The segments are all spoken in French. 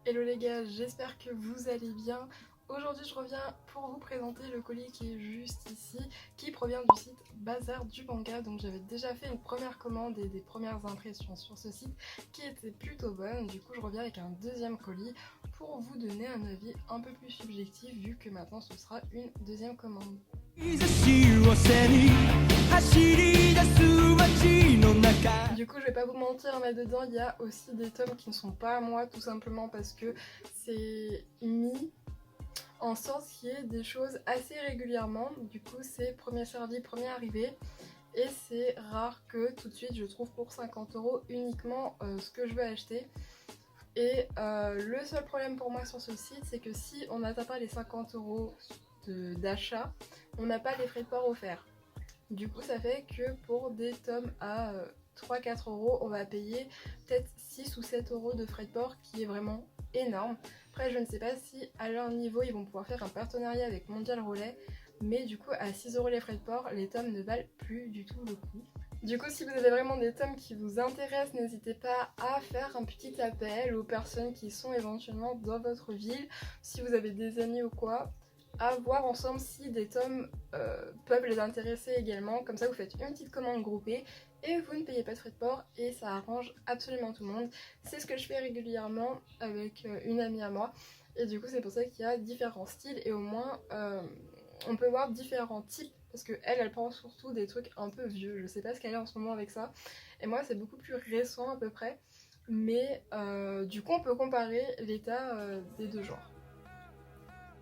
Hello les gars, j'espère que vous allez bien. Aujourd'hui je reviens pour vous présenter le colis qui est juste ici, qui provient du site Bazar du Manga. Donc j'avais déjà fait une première commande et des premières impressions sur ce site qui étaient plutôt bonnes. Du coup je reviens avec un deuxième colis pour vous donner un avis un peu plus subjectif vu que maintenant ce sera une deuxième commande. Du coup je vais pas vous mentir, mais dedans il y a aussi des tomes qui ne sont pas à moi, tout simplement parce que c'est mis en sorte qu'il y ait des choses assez régulièrement. Du coup c'est premier servi, premier arrivé. Et c'est rare que tout de suite je trouve pour 50€ uniquement ce que je veux acheter. Et le seul problème pour moi sur ce site, c'est que si on n'atteint pas les 50€ d'achat, on n'a pas les frais de port offerts. Du coup ça fait que pour des tomes à 3-4€, on va payer peut-être 6 ou 7€ de frais de port, qui est vraiment énorme. Après je ne sais pas si à leur niveau ils vont pouvoir faire un partenariat avec Mondial Relais, mais du coup à 6€ les frais de port, les tomes ne valent plus du tout le coup. Du coup si vous avez vraiment des tomes qui vous intéressent, n'hésitez pas à faire un petit appel aux personnes qui sont éventuellement dans votre ville, si vous avez des amis ou quoi, à voir ensemble si des tomes peuvent les intéresser également. Comme ça vous faites une petite commande groupée et vous ne payez pas de frais de port et ça arrange absolument tout le monde. C'est ce que je fais régulièrement avec une amie à moi, et du coup c'est pour ça qu'il y a différents styles et au moins on peut voir différents types, parce que elle prend surtout des trucs un peu vieux. Je sais pas ce qu'elle a en ce moment avec ça, et moi c'est beaucoup plus récent à peu près, mais du coup on peut comparer l'état des deux genres.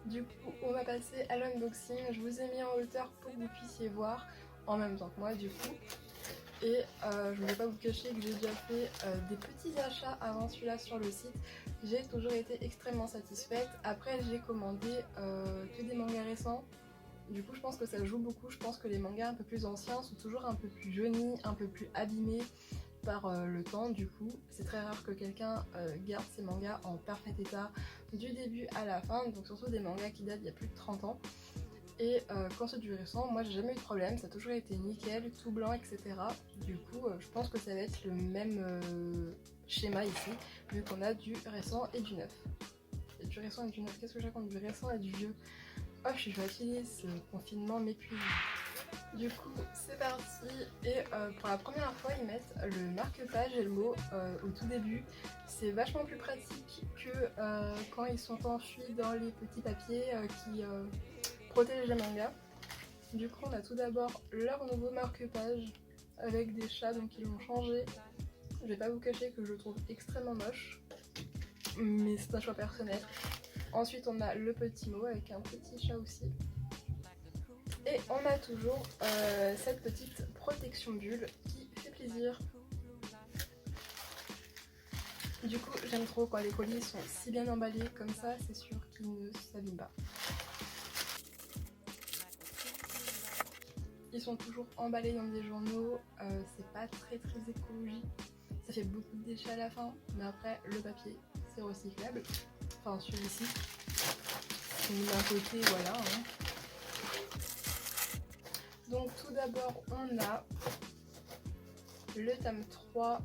Du coup, on va passer à l'unboxing. Je vous ai mis en hauteur pour que vous puissiez voir en même temps que moi du coup. Et je ne vais pas vous cacher que j'ai déjà fait des petits achats avant celui-là sur le site. J'ai toujours été extrêmement satisfaite. Après j'ai commandé que des mangas récents. Du coup je pense que ça joue beaucoup. Je pense que les mangas un peu plus anciens sont toujours un peu plus jaunis, un peu plus abîmés par le temps. Du coup c'est très rare que quelqu'un garde ses mangas en parfait état du début à la fin, donc surtout des mangas qui datent il y a plus de 30 ans. Et quand c'est du récent, moi j'ai jamais eu de problème, ça a toujours été nickel, tout blanc, etc. Du coup je pense que ça va être le même schéma ici, vu qu'on a du récent et du neuf. Et du récent et du neuf, qu'est-ce que je raconte? Du récent et du vieux. Oh, je suis fatiguée, ce confinement m'épuise. Du coup, c'est parti. Et pour la première fois, ils mettent le marque-page et le mot au tout début. C'est vachement plus pratique que quand ils sont enfuis dans les petits papiers qui protègent les mangas. Du coup, on a tout d'abord leur nouveau marque-page avec des chats, donc ils l'ont changé. Je vais pas vous cacher que je le trouve extrêmement moche, mais c'est un choix personnel. Ensuite, on a le petit mot avec un petit chat aussi. Et on a toujours cette petite protection bulle qui fait plaisir. Du coup, j'aime trop quand les colis sont si bien emballés comme ça, c'est sûr qu'ils ne s'abîment pas. Ils sont toujours emballés dans des journaux, c'est pas très écologique. Ça fait beaucoup de déchets à la fin, mais après, le papier, c'est recyclable. Enfin, celui-ci, on met à côté, voilà. Hein. Donc tout d'abord, on a le tome 3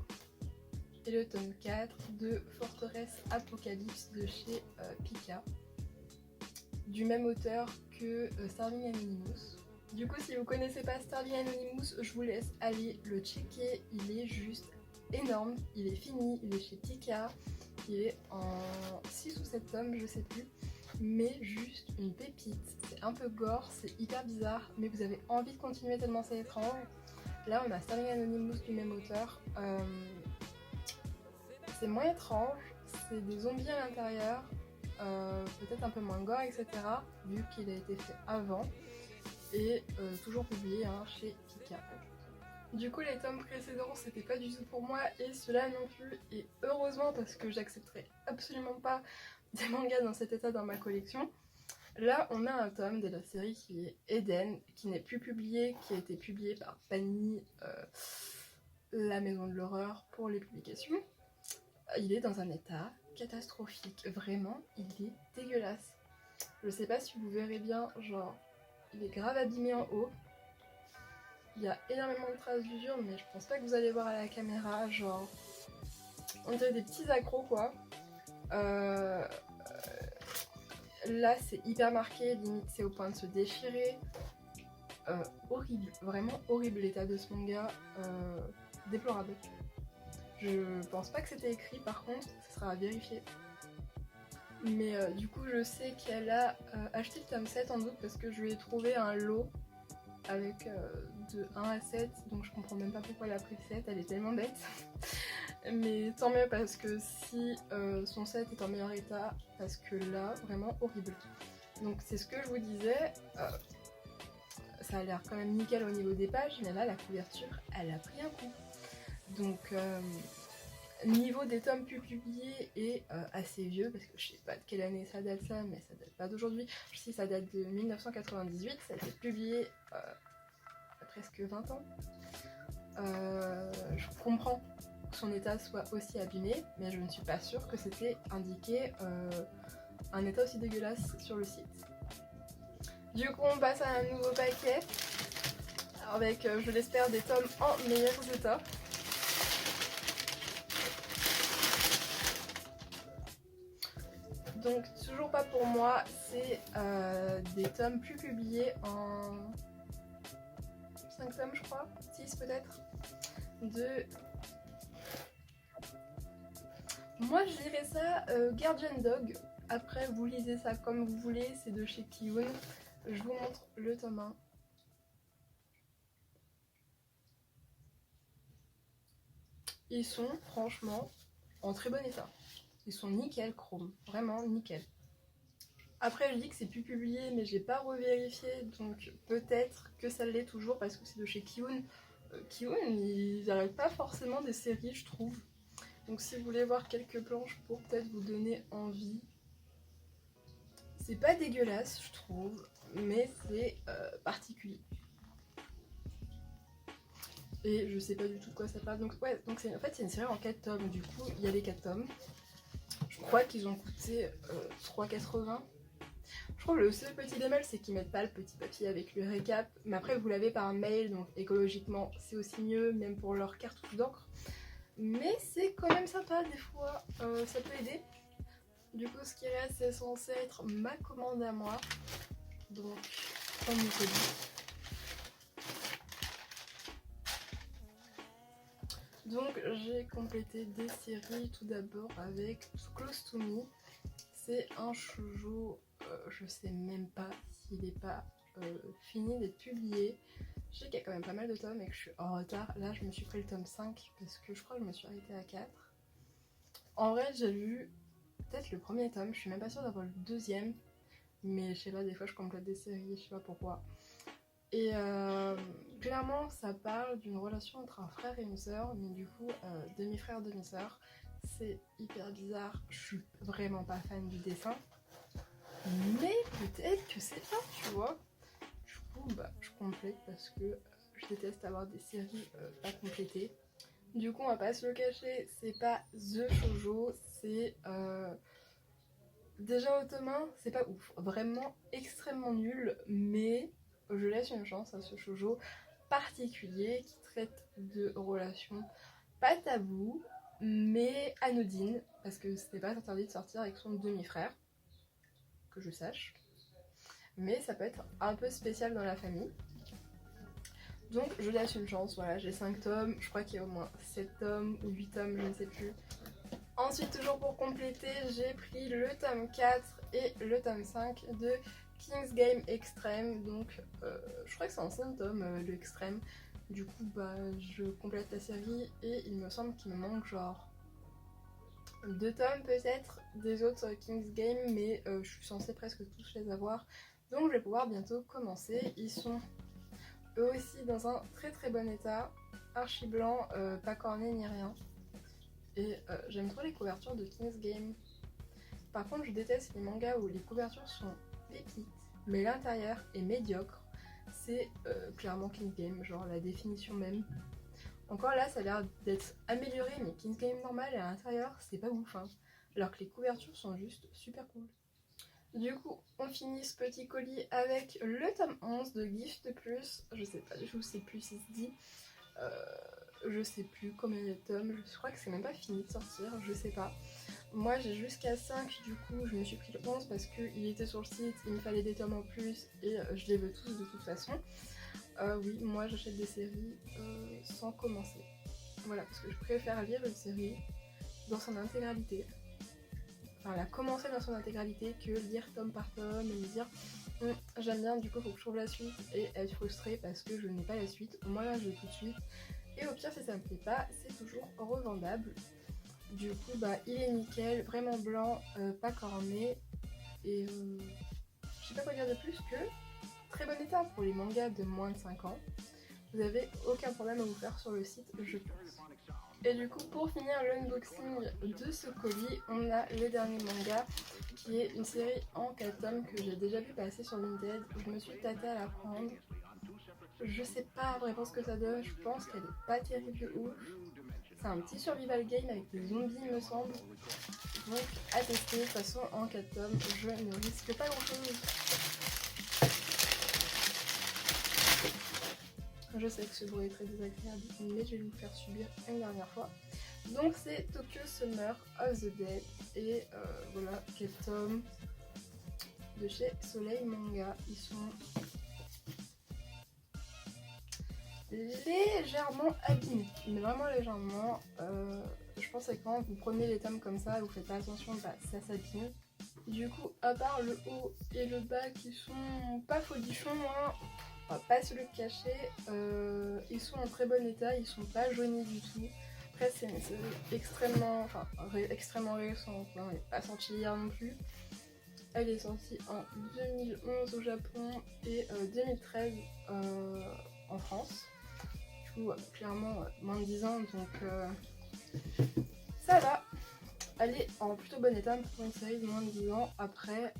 et le tome 4 de Forteresse Apocalypse de chez Pika, du même auteur que Starving Anonymous. Du coup, si vous connaissez pas Starving Anonymous, je vous laisse aller le checker, il est juste énorme, il est fini, il est chez Pika, il est en 6 ou 7 tomes, je sais plus, mais juste une pépite. C'est un peu gore, c'est hyper bizarre, mais vous avez envie de continuer tellement c'est étrange. Là on a Starving Anonymous du même auteur. C'est moins étrange, c'est des zombies à l'intérieur, peut-être un peu moins gore, etc. vu qu'il a été fait avant, et toujours publié hein, chez Pika. Du coup les tomes précédents c'était pas du tout pour moi, et cela non plus, et heureusement parce que j'accepterai absolument pas des mangas dans cet état dans ma collection. Là on a un tome de la série qui est Eden, qui n'est plus publié, qui a été publié par Panini, la maison de l'horreur pour les publications. Il est dans un état catastrophique, vraiment, il est dégueulasse. Je sais pas si vous verrez bien, genre, il est grave abîmé en haut. Il y a énormément de traces d'usure, mais je pense pas que vous allez voir à la caméra, genre, on dirait des petits accros quoi. Là c'est hyper marqué, limite c'est au point de se déchirer. Horrible, vraiment horrible l'état de ce manga, déplorable. Je pense pas que c'était écrit, par contre, ça sera à vérifier. Mais du coup, je sais qu'elle a acheté le tome 7 en août parce que je lui ai trouvé un lot avec de 1 à 7, donc je comprends même pas pourquoi elle a pris 7, elle est tellement bête. Mais tant mieux parce que si son 7 est en meilleur état, parce que là, vraiment horrible. Donc c'est ce que je vous disais, ça a l'air quand même nickel au niveau des pages, mais là la couverture, elle a pris un coup. Donc niveau des tomes plus publiés et assez vieux, parce que je sais pas de quelle année ça date ça, mais ça date pas d'aujourd'hui. Je sais ça date de 1998, ça a été publié presque 20 ans. Je comprends que son état soit aussi abîmé, mais je ne suis pas sûre que c'était indiqué un état aussi dégueulasse sur le site. Du coup on passe à un nouveau paquet, avec je l'espère des tomes en meilleur état. Donc toujours pas pour moi, c'est des tomes plus publiés en 5 tomes je crois, 6 peut-être, de... Moi je dirais ça Guardian Dog, après vous lisez ça comme vous voulez, c'est de chez Kiun. Je vous montre le tome 1. Ils sont franchement en très bon état. Ils sont nickel chrome, vraiment nickel. Après je dis que c'est plus publié mais j'ai pas revérifié, donc peut-être que ça l'est toujours parce que c'est de chez Kiun. Kiun ils n'arrêtent pas forcément des séries je trouve. Donc si vous voulez voir quelques planches pour peut-être vous donner envie. C'est pas dégueulasse je trouve, mais c'est particulier. Et je sais pas du tout de quoi ça parle. Donc ouais, donc en fait c'est une série en 4 tomes. Du coup il y a les 4 tomes. Je crois qu'ils ont coûté 3,80. Je trouve le seul petit bémol c'est qu'ils mettent pas le petit papier avec le récap. Mais après vous l'avez par mail, donc écologiquement c'est aussi mieux, même pour leur cartouche d'encre. Mais c'est quand même sympa des fois, ça peut aider. Du coup ce qui reste c'est censé être ma commande à moi. Donc on y dit. Donc j'ai complété des séries tout d'abord avec Close to Me. C'est un shoujo, je sais même pas s'il n'est pas fini d'être publié. Je sais qu'il y a quand même pas mal de tomes et que je suis en retard. Là je me suis pris le tome 5 parce que je crois que je me suis arrêtée à 4. En vrai j'ai lu peut-être le premier tome, je suis même pas sûre d'avoir le deuxième. Mais je sais pas, des fois je complète des séries, je sais pas pourquoi. Et clairement ça parle d'une relation entre un frère et une sœur, mais du coup demi-frère, demi-sœur. C'est hyper bizarre, je suis vraiment pas fan du dessin. Mais peut-être que c'est bien, tu vois. Du coup bah je complète parce que je déteste avoir des séries pas complétées. Du coup on va pas se le cacher, c'est pas The Shoujo, c'est... Déjà au tome 1, c'est pas ouf, vraiment extrêmement nul, mais je laisse une chance à ce shoujo particulier qui traite de relations pas tabou, mais anodines, parce que c'était pas interdit de sortir avec son demi-frère, que je sache, mais ça peut être un peu spécial dans la famille. Donc je laisse une chance, voilà, j'ai 5 tomes, je crois qu'il y a au moins 7 tomes ou 8 tomes, je ne sais plus. Ensuite, toujours pour compléter, j'ai pris le tome 4 et le tome 5 de King's Game Extreme. Donc, je crois que c'est un 5 tome, le Extreme. Du coup, bah, je complète la série et il me semble qu'il me manque genre 2 tomes peut-être des autres King's Game, mais je suis censée presque tous les avoir. Donc, je vais pouvoir bientôt commencer. Ils sont eux aussi dans un très très bon état, archi blanc, pas corné ni rien. Et j'aime trop les couvertures de King's Game. Par contre je déteste les mangas où les couvertures sont pépites mais l'intérieur est médiocre. C'est clairement King's Game, genre la définition même. Encore là ça a l'air d'être amélioré, mais King's Game normal et à l'intérieur c'est pas ouf hein. Alors que les couvertures sont juste super cool. Du coup on finit ce petit colis avec le tome 11 de Gift Plus. Je sais pas du tout, c'est plus si se dit. Je sais plus combien il y a de tomes, je crois que c'est même pas fini de sortir, je sais pas. Moi j'ai jusqu'à 5, du coup je me suis pris le 11 parce qu'il était sur le site, il me fallait des tomes en plus et je les veux tous de toute façon. Oui, moi j'achète des séries sans commencer. Voilà, parce que je préfère lire une série dans son intégralité. Enfin, la commencer dans son intégralité que lire tome par tome et me dire j'aime bien, du coup faut que je trouve la suite et être frustrée parce que je n'ai pas la suite. Au moins là je l'ai tout de suite. Et au pire si ça me plaît pas, c'est toujours revendable. Du coup bah il est nickel, vraiment blanc, pas corné. Et je sais pas quoi dire de plus que très bon état pour les mangas de moins de 5 ans. Vous avez aucun problème à vous faire sur le site, je pense. Et du coup, pour finir l'unboxing de ce colis, on a les derniers mangas, qui est une série en 4 tomes que j'ai déjà vu passer sur Vinted. Je me suis tâtée à la prendre. Je sais pas vraiment ce que ça donne, je pense qu'elle est pas terrible de ouf. C'est un petit survival game avec des zombies, il me semble. Donc à tester, de toute façon en 4 tomes, je ne risque pas grand chose. Je sais que ce bruit est très désagréable, mais je vais vous faire subir une dernière fois. Donc c'est Tokyo Summer of the Dead et voilà, quel tome de chez Soleil Manga. Ils sont légèrement abîmés, mais vraiment légèrement. Je pense que quand vous prenez les tomes comme ça, vous faites pas attention, bah, ça s'abîme. Du coup, à part le haut et le bas qui sont pas folichons, hein, on va pas se le cacher, ils sont en très bon état, ils sont pas jaunis du tout. Après c'est une série extrêmement récente, hein, elle n'est pas sortie hier non plus. Elle est sortie en 2011 au Japon et 2013 en France. Du coup clairement moins de 10 ans, donc ça va. Elle est en plutôt bon état pour une série de moins de 10 ans. Après,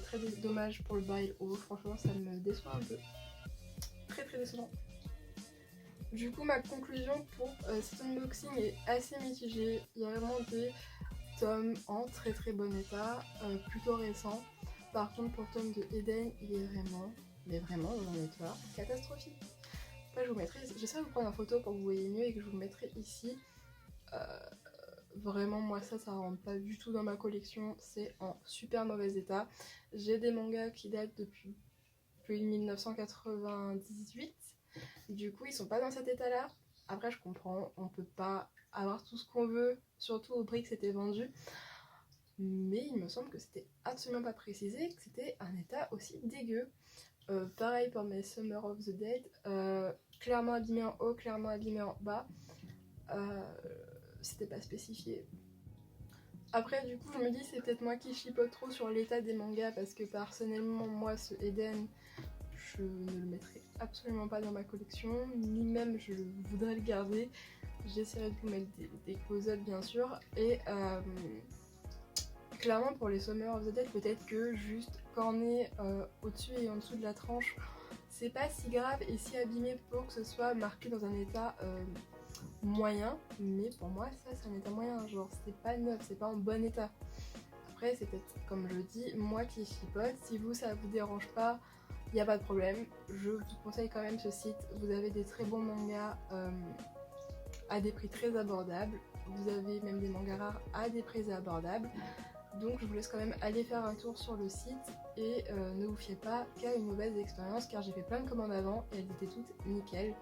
très dommage pour le bas et le haut. Franchement, ça me déçoit un peu. Très décevant. Du coup, ma conclusion pour cet unboxing est assez mitigée. Il y a vraiment des tomes en très bon état, plutôt récents. Par contre, pour le tome de Eden, il est vraiment dans un état catastrophique. Après, je vous mettrai, j'essaierai de vous prendre en photo pour que vous voyez mieux et que je vous mettrai ici. Vraiment moi ça rentre pas du tout dans ma collection, c'est en super mauvais état. J'ai des mangas qui datent depuis 1998, du coup ils sont pas dans cet état là. Après je comprends, on peut pas avoir tout ce qu'on veut, surtout au prix que c'était vendu, mais il me semble que c'était absolument pas précisé que c'était un état aussi dégueu. Pareil pour mes Summer of the Dead, clairement abîmé en haut, clairement abîmé en bas. C'était pas spécifié. Après du coup je me dis c'est peut-être moi qui chipote trop sur l'état des mangas parce que personnellement moi ce Eden je ne le mettrai absolument pas dans ma collection, ni même je voudrais le garder. J'essaierai de vous mettre des close-up bien sûr et clairement pour les Summer of the Dead peut-être que juste corner au-dessus et en dessous de la tranche c'est pas si grave et si abîmé pour que ce soit marqué dans un état moyen, mais pour moi ça c'est un état moyen, genre c'est pas neuf, c'est pas en bon état. Après c'est peut-être comme je dis moi qui chipote, si vous ça vous dérange pas, il n'y a pas de problème, je vous conseille quand même ce site, vous avez des très bons mangas à des prix très abordables, vous avez même des mangas rares à des prix abordables, donc je vous laisse quand même aller faire un tour sur le site et ne vous fiez pas qu'à une mauvaise expérience car j'ai fait plein de commandes avant et elles étaient toutes nickel.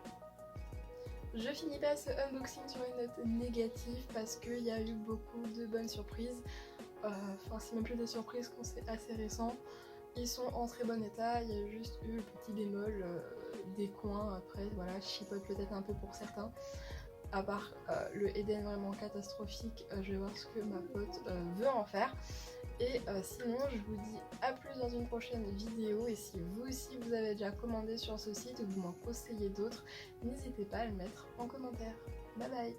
Je finis pas ce unboxing sur une note négative parce qu'il y a eu beaucoup de bonnes surprises. Enfin, c'est même plus des surprises quand c'est assez récent. Ils sont en très bon état, il y a juste eu le petit bémol des coins après, voilà, je chipote peut-être un peu pour certains. À part le Eden vraiment catastrophique, je vais voir ce que ma pote veut en faire. Et sinon je vous dis à plus dans une prochaine vidéo et si vous aussi vous avez déjà commandé sur ce site ou vous m'en conseillez d'autres, n'hésitez pas à le mettre en commentaire. Bye bye.